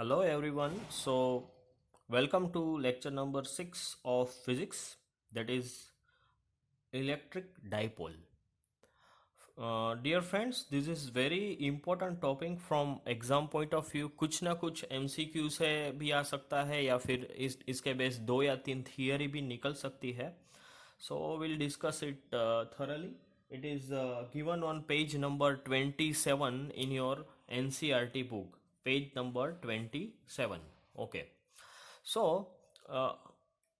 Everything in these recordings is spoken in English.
Hello everyone. Welcome to lecture number 6 of physics, that is electric dipole. Dear friends, this is very important topic from exam point of view. कुछ ना कुछ MCQ से भी आ सकता है या फिर इसके बेस 2 या 3 थियरी भी निकल सकती है. So we'll discuss it thoroughly. It is given on page number 27 in your NCERT book. Page number 27. Okay. So, uh,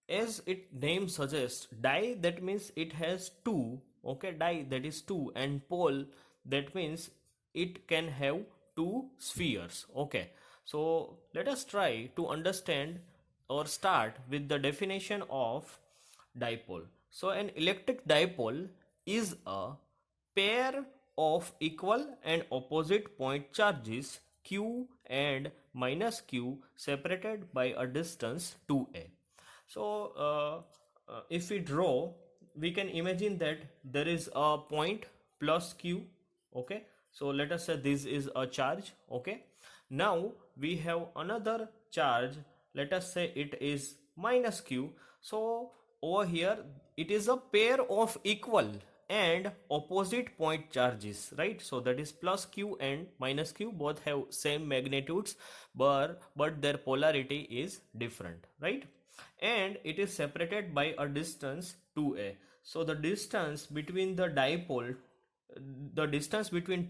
as it name suggests, die, that means it has two. Okay, die, that is two, and pole, that means it can have two spheres. Okay, so let us try to understand or start with the definition of dipole. So an electric dipole is a pair of equal and opposite point charges q and minus q separated by a distance 2a. So if we draw, we can imagine that there is a point plus q. Okay, so let us say this is a charge. Okay, now we have another charge, let us say it is minus q. So over here it is a pair of equal and opposite point charges, right? So that is plus q and minus q, both have same magnitudes, but their polarity is different, right? And it is separated by a distance 2a. So the distance between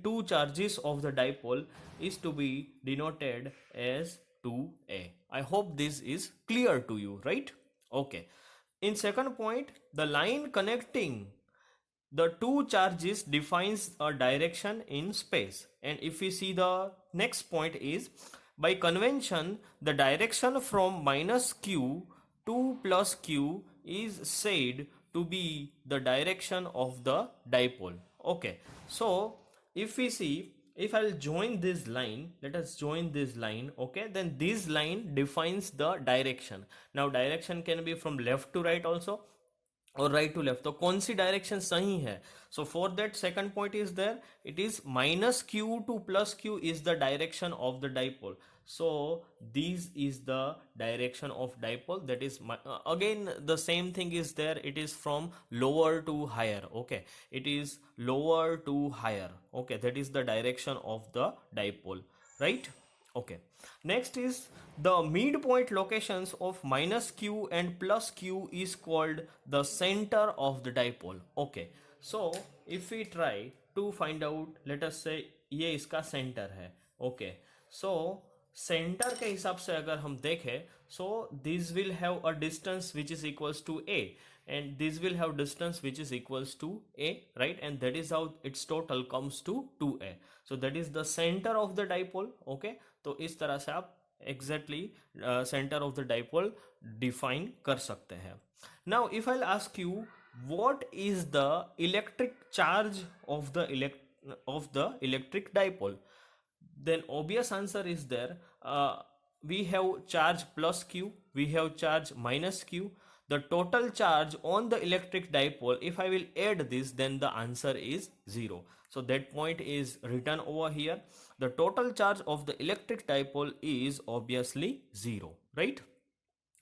two charges of the dipole is to be denoted as 2a. I hope this is clear to you, right? Okay. In second point, the line connecting the two charges defines a direction in space. And if we see the next point is, by convention, the direction from minus q to plus q is said to be the direction of the dipole. Okay, so if we see, if I'll join this line, let us join this line. Okay, then this line defines the direction. Now direction can be from left to right also, और right to left. तो कौन सी direction सही है? So for that second point is there, it is minus Q to plus Q is the direction of the dipole. So this is the direction of dipole, that is again the same thing is there, it is from lower to higher. Okay, it is lower to higher. Okay, that is the direction of the dipole, right? Okay, next is the midpoint locations of minus q and plus q is called the center of the dipole. Okay, so if we try to find out, let us say ये इसका center है. Okay, so centre के हिसाब से अगर हम देखें, so this will have a distance which is equals to A and this will have distance which is equals to a, right? And that is how its total comes to 2a. So that is the center of the dipole. Okay, तो इस तरह से आप exactly center of the dipole define कर सकते हैं. Now if I'll ask you what is the electric charge of the electric dipole, then obvious answer is there. We have charge plus q, we have charge minus q. The total charge on the electric dipole, if I will add this, then the answer is 0. So that point is written over here. The total charge of the electric dipole is obviously 0, right?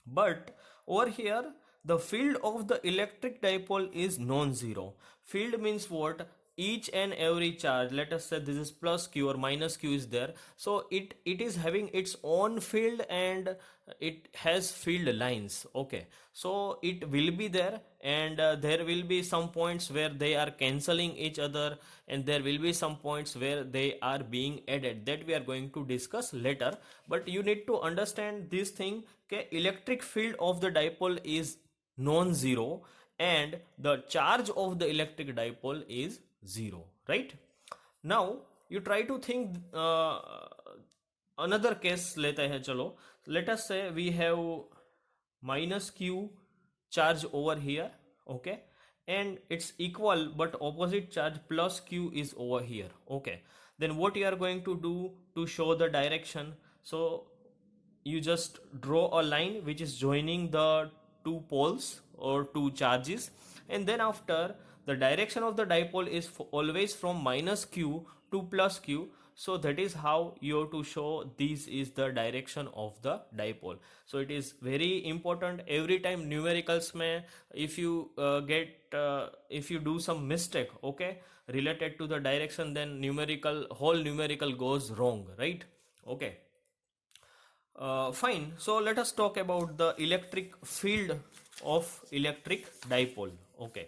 But over here the field of the electric dipole is non-zero. Field means what? Each and every charge, let us say this is plus q or minus q is there, so it is having its own field and it has field lines. Okay, so it will be there, and there will be some points where they are cancelling each other, and there will be some points where they are being added, that we are going to discuss later. But you need to understand this thing, okay? Electric field of the dipole is non-zero and the charge of the electric dipole is 0, right? Now you try to think another case लेते हैं. चलो, let us say we have minus q charge over here. Okay, and it's equal but opposite charge plus q is over here. Okay, then what you are going to do to show the direction? So you just draw a line which is joining the two poles or two charges, and then after, the direction of the dipole is always from minus q to plus q. so that is how you have to show this is the direction of the dipole. So it is very important every time numericals mein, if you if you do some mistake, okay, related to the direction, then whole numerical goes wrong, right? Okay. Fine. So let us talk about the electric field of electric dipole. Okay.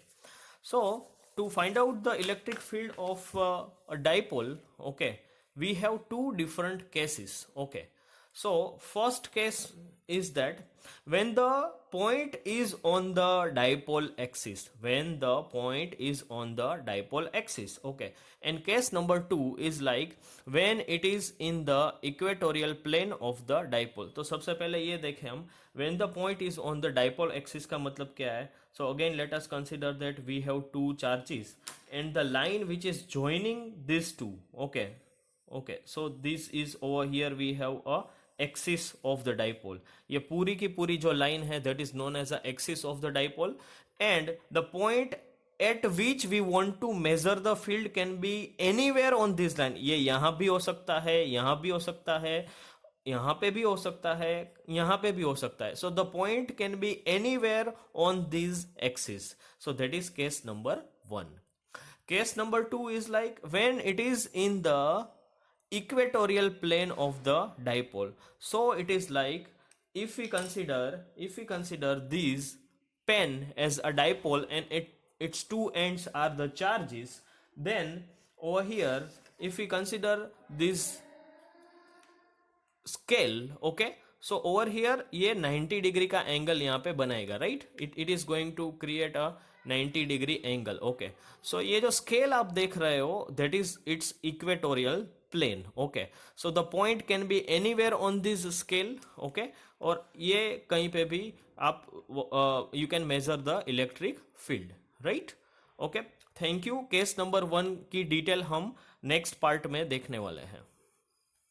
So to find out the electric field of a dipole, okay, we have two different cases. Okay. So first case is that when the point is on the dipole axis, when the point is on the dipole axis, okay, and case number 2 is like when it is in the equatorial plane of the dipole. तो सबसे पहले ये देखें हम, when the point is on the dipole axis का मतलब क्या है? So again let us consider that we have two charges and the line which is joining these two, okay, so this is over here we have a axis of the dipole. ये पूरी की पूरी जो line है that is known as a axis of the dipole and the point at which we want to measure the field can be anywhere on this line. ये यहां भी हो सकता है, यहां भी हो सकता है, यहां पे भी हो सकता है, यहां पे भी हो सकता है. सो the point can be anywhere on this axis. So that is case number 1. Case number 2 is like when it is in the equatorial plane of the dipole. So it is like if we consider this pen as a dipole and its two ends are the charges, then over here if we consider this scale, okay, so over here ये 90 degree का angle यहाँ पे बनाएगा, right? It is going to create a 90 degree angle. Okay, so ये जो scale आप देख रहे हो that is it's equatorial plane. Okay, so the point can be anywhere on this scale. Okay, और ये कहीं पे भी आप you can measure the electric field, right? Okay, thank you. Case number 1 की डिटेल हम नेक्स्ट पार्ट में देखने वाले हैं.